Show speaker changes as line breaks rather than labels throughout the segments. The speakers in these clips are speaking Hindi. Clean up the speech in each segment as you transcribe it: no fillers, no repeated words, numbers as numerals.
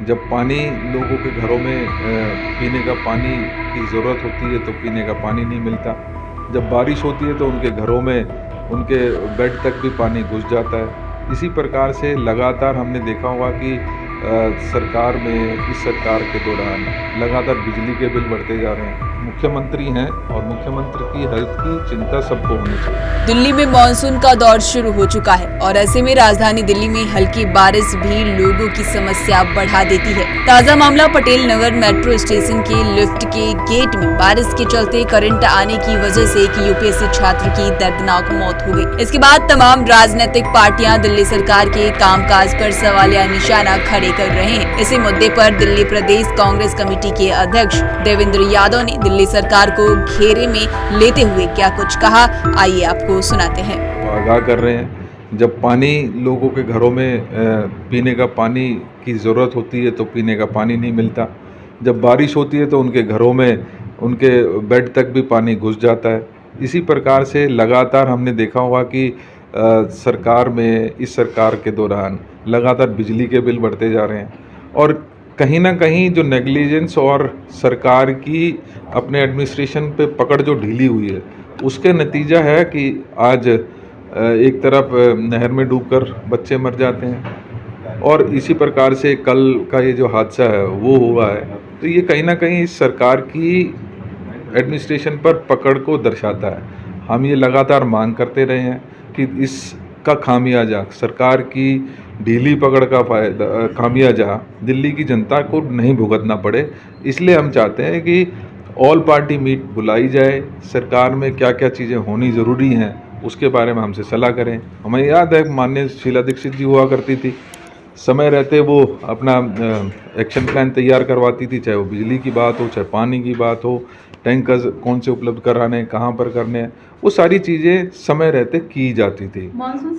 जब पानी लोगों के घरों में पीने का पानी की ज़रूरत होती है तो पीने का पानी नहीं मिलता। जब बारिश होती है तो उनके घरों में उनके बेड तक भी पानी घुस जाता है। इसी प्रकार से लगातार हमने देखा होगा कि सरकार में इस सरकार के दौरान लगातार बिजली के बिल बढ़ते जा रहे हैं। मुख्यमंत्री हैं और मुख्यमंत्री की हेल्थ की चिंता सबको होनी चाहिए।
दिल्ली में मानसून का दौर शुरू हो चुका है और ऐसे में राजधानी दिल्ली में हल्की बारिश भी लोगों की समस्या बढ़ा देती है। ताजा मामला पटेल नगर मेट्रो स्टेशन के लिफ्ट के गेट में बारिश के चलते करंट आने की वजह से एक यूपीएससी छात्र की दर्दनाक मौत हो गई। इसके बाद तमाम राजनीतिक पार्टियां दिल्ली सरकार के कामकाज पर सवालिया निशाना खड़े कर रहे हैं। इसी मुद्दे पर दिल्ली प्रदेश कांग्रेस कमेटी के अध्यक्ष देवेंद्र यादव ने दिल्ली सरकार को घेरे में लेते हुए क्या कुछ कहा, आइए आपको सुनाते हैं।
आगाह कर रहे हैं, जब पानी लोगों के घरों में पीने का पानी की ज़रूरत होती है तो पीने का पानी नहीं मिलता। जब बारिश होती है तो उनके घरों में उनके बेड तक भी पानी घुस जाता है। इसी प्रकार से लगातार हमने देखा होगा कि सरकार में इस सरकार के दौरान लगातार बिजली के बिल बढ़ते जा रहे हैं और कहीं ना कहीं जो नेग्लिजेंस और सरकार की अपने एडमिनिस्ट्रेशन पे पकड़ जो ढीली हुई है उसके नतीजा है कि आज एक तरफ नहर में डूबकर बच्चे मर जाते हैं और इसी प्रकार से कल का ये जो हादसा है वो हुआ है। तो ये कहीं ना कहीं इस सरकार की एडमिनिस्ट्रेशन पर पकड़ को दर्शाता है। हम ये लगातार मांग करते रहे हैं कि इसका खामियाजा, सरकार की ढीली पकड़ का खामियाजा दिल्ली की जनता को नहीं भुगतना पड़े। इसलिए हम चाहते हैं कि ऑल पार्टी मीट बुलाई जाए, सरकार में क्या क्या चीज़ें होनी ज़रूरी हैं उसके बारे में हमसे सलाह करें। हमें याद है माननीय शीला दीक्षित जी हुआ करती थी, समय रहते वो अपना एक्शन प्लान तैयार करवाती थी, चाहे वो बिजली की बात हो, चाहे पानी की बात हो, टैंकर्स कौन से उपलब्ध कराने हैं, कहाँ पर करने हैं, वो सारी चीज़ें समय रहते की जाती थी।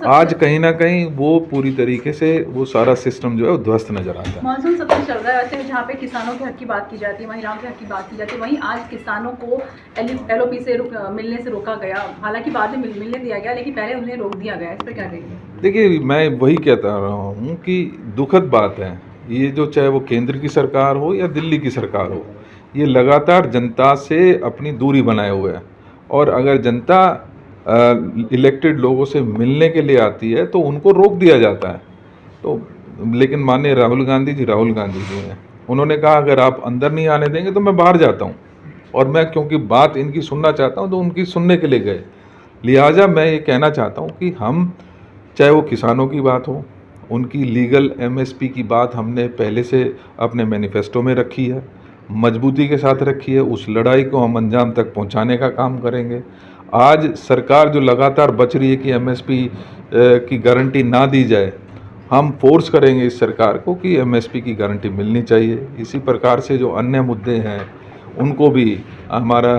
आज कहीं ना कहीं वो पूरी तरीके से वो सारा सिस्टम जो है वो ध्वस्त नजर आता है।
मानसून सत्र चल रहा है, वैसे जहाँ पे किसानों के हक की बात की जाती है, महिलाओं के हक की बात की जाती है, वहीं आज किसानों को एलओपी से मिलने से रोका गया। हालांकि बाद में मिलने दिया गया, लेकिन पहले उन्हें रोक दिया गया। इस पर क्या कहेंगे?
देखिए, मैं वही कहता रहा हूँ कि दुखद बात है ये, जो चाहे वो केंद्र की सरकार हो या दिल्ली की सरकार हो, ये लगातार जनता से अपनी दूरी बनाए हुए है और अगर जनता इलेक्टेड लोगों से मिलने के लिए आती है तो उनको रोक दिया जाता है। तो लेकिन माननीय राहुल गांधी जी हैं, उन्होंने कहा अगर आप अंदर नहीं आने देंगे तो मैं बाहर जाता हूँ, और मैं क्योंकि बात इनकी सुनना चाहता हूँ तो उनकी सुनने के लिए गए। लिहाजा मैं ये कहना चाहता हूँ कि हम, चाहे वो किसानों की बात हो, उनकी लीगल एमएसपी की बात हमने पहले से अपने मैनिफेस्टो में रखी है, मजबूती के साथ रखी है, उस लड़ाई को हम अंजाम तक पहुंचाने का काम करेंगे। आज सरकार जो लगातार बच रही है कि एमएसपी की गारंटी ना दी जाए, हम फोर्स करेंगे इस सरकार को कि एमएसपी की गारंटी मिलनी चाहिए। इसी प्रकार से जो अन्य मुद्दे हैं उनको भी हमारा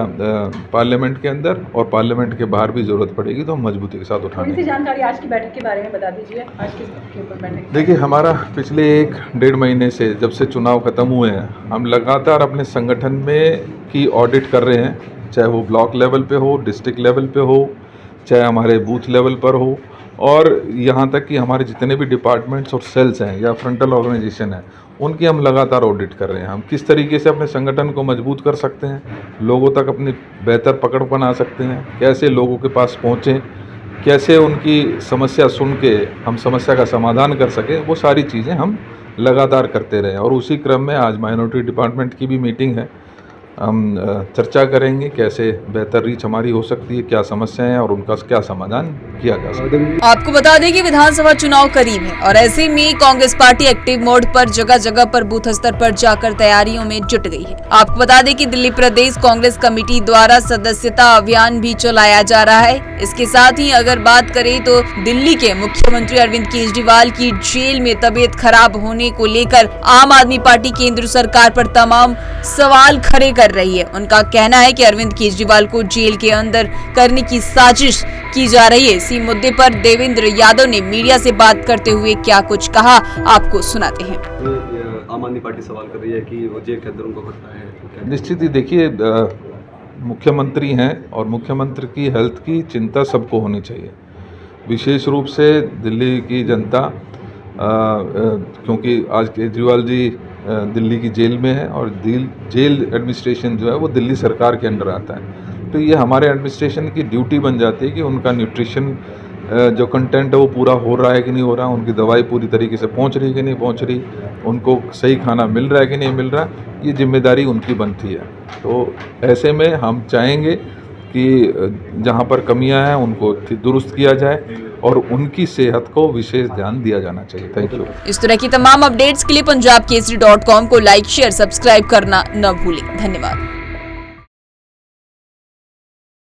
पार्लियामेंट के अंदर और पार्लियामेंट के बाहर भी ज़रूरत पड़ेगी तो हम मजबूती के साथ उठाएंगे।
थोड़ी सी जानकारी आज की बैठक के बारे में बता दीजिए। आज के ऊपर बैठक,
देखिए, हमारा पिछले 1-1.5 महीने से जब से चुनाव ख़त्म हुए हैं, हम लगातार अपने संगठन में की ऑडिट कर रहे हैं, चाहे वो ब्लॉक लेवल पे हो, डिस्ट्रिक्ट लेवल पे हो, चाहे हमारे बूथ लेवल पर हो, और यहाँ तक कि हमारे जितने भी डिपार्टमेंट्स और सेल्स हैं या फ्रंटल ऑर्गेनाइजेशन है उनकी हम लगातार ऑडिट कर रहे हैं। हम किस तरीके से अपने संगठन को मजबूत कर सकते हैं, लोगों तक अपनी बेहतर पकड़ बना सकते हैं, कैसे लोगों के पास पहुँचें, कैसे उनकी समस्या सुन के हम समस्या का समाधान कर सकें, वो सारी चीज़ें हम लगातार करते रहे। और उसी क्रम में आज माइनॉरिटी डिपार्टमेंट की भी मीटिंग है, हम चर्चा करेंगे कैसे बेहतर रीच हमारी हो सकती है, क्या समस्याएं हैं और उनका क्या समाधान किया जा सकता है।
आपको बता दें कि विधानसभा चुनाव करीब है और ऐसे में कांग्रेस पार्टी एक्टिव मोड पर जगह जगह पर बूथ स्तर पर जाकर तैयारियों में जुट गई है। आपको बता दें कि दिल्ली प्रदेश कांग्रेस कमेटी द्वारा सदस्यता अभियान भी चलाया जा रहा है। इसके साथ ही अगर बात करें तो दिल्ली के मुख्यमंत्री अरविंद केजरीवाल की जेल में तबीयत खराब होने को लेकर आम आदमी पार्टी केंद्र सरकार पर तमाम सवाल खड़े कर रही है। उनका कहना है कि अरविंद केजरीवाल को जेल के अंदर करने की साजिश की जा रही है। इसी मुद्दे पर देवेंद्र यादव ने मीडिया से बात करते हुए क्या कुछ कहा, आपको सुनाते हैं।
आम आदमी पार्टी सवाल कर रही है कि वो जेल के अंदर उनको करना है।
निश्चित ही देखिए, मुख्यमंत्री हैं और मुख्यमंत्री की हेल्थ की चिंता सबको होनी चाहिए, विशेष रूप से दिल्ली की जनता, क्योंकि आज केजरीवाल जी दिल्ली की जेल में है और जेल एडमिनिस्ट्रेशन जो है वो दिल्ली सरकार के अंडर आता है। तो ये हमारे एडमिनिस्ट्रेशन की ड्यूटी बन जाती है कि उनका न्यूट्रिशन जो कंटेंट है वो पूरा हो रहा है कि नहीं हो रहा, उनकी दवाई पूरी तरीके से पहुंच रही है कि नहीं पहुंच रही, उनको सही खाना मिल रहा है कि नहीं मिल रहा, ये जिम्मेदारी उनकी बनती है। तो ऐसे में हम चाहेंगे कि जहाँ पर कमियां हैं उनको दुरुस्त किया जाए और उनकी सेहत को विशेष ध्यान दिया जाना चाहिए। Thank you.
इस तरह की तमाम अपडेट्स के लिए पंजाबकेसरी.com को लाइक, शेयर, सब्सक्राइब करना न भूलें। धन्यवाद।